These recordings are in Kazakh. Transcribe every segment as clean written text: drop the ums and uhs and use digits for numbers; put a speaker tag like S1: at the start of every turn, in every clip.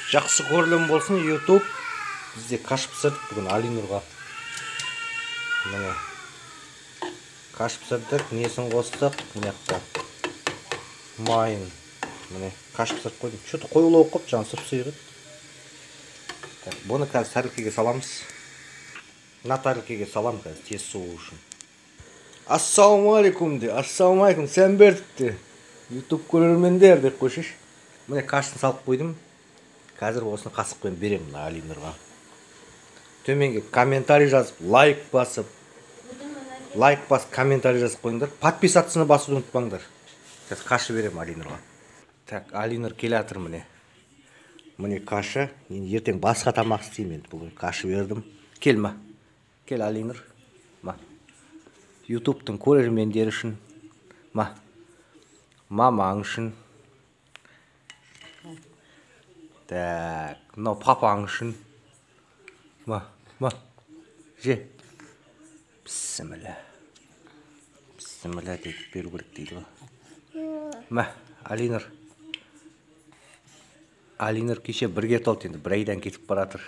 S1: Жақсы көрілім болсын YouTube. Бізде қаш пісірдік бүгін Алинұрға. Міне. Қаш пісірдік, несін қостық, мынақта. Майын. Міне, қаш пісіріп қойдым. Что-то қоюлау қоп, жан сұп-сұйық. Бұны қазір тәрілкеге саламыз. Мына тәрілкеге салам қазір тез суы үшін. Ассалаумалейкум де, ассалаумалейкум, сән бердік де. YouTube көрермендер деп қойшыш. Міне қашын салып қойдым. Қазір осыны қасықпен беремін Алинұрға. Төменге комментарий жазып, лайк басып, комментарий жазып қойыңдар. Подписаться басуды ұмытпаңдар. Қазір қашы беремін Алинұрға. Так, Алинұр келе жатыр міне. Міне қашы. Енді ертең басқа тамақ істеймін. Бүгін қашы бердім. Кел ма. Кел Алинұр. Ма. YouTube'тың көрермендері үшін. Ма. Мамаң үшін. Так, мынау папаң үшін. Ма. Же. Бісміллә. Бісміллә деп беру керек дейді ғой. Ма, Алинұр. Алинұр кеше бірге толды енді. Бір айдан кетіп баратыр.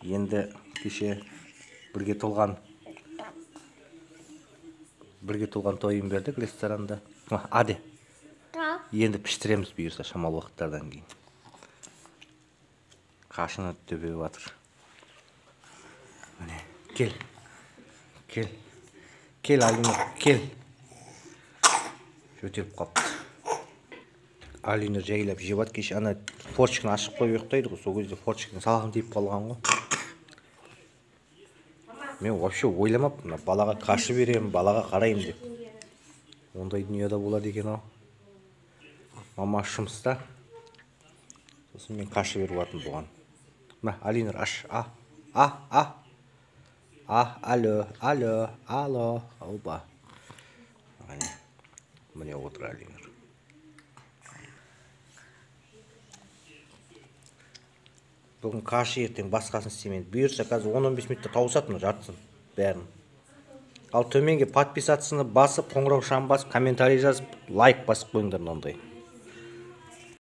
S1: Енді кеше бірге толған тойын бердік ресторанда. Аде. Енді піштіреміз бұйырса шамал уақыттардан кейін. Қашыны төбе батыр. Міне, кел. Кел Алинұр, кел. Жөтеліп қапты. Алинұр жайлап жебат кеше ана форчикін ашып қойып ұйықтайды ғой. Сол кезде форчиктің салағын дейіп қалған ғой. Мен вообще ойламаппын, балаға қашы беремін, балаға қарайым деп. Ондай дүниеде болады екен ау. Мама жұмыста. Сосын мен қашы беріп атын бұған. Ма, Алинұр аш. Алло. Ауба. Міне отыр Алинұр. Бүгін қашы ертең басқасын істемейді. Бұйырса қазір 10-15 минутта тауысатын жартысын бәрін. Ал төменге подписаться басып, қоңырау шамын басып, комментарий жазып, лайк басып қойыңдар мынандай.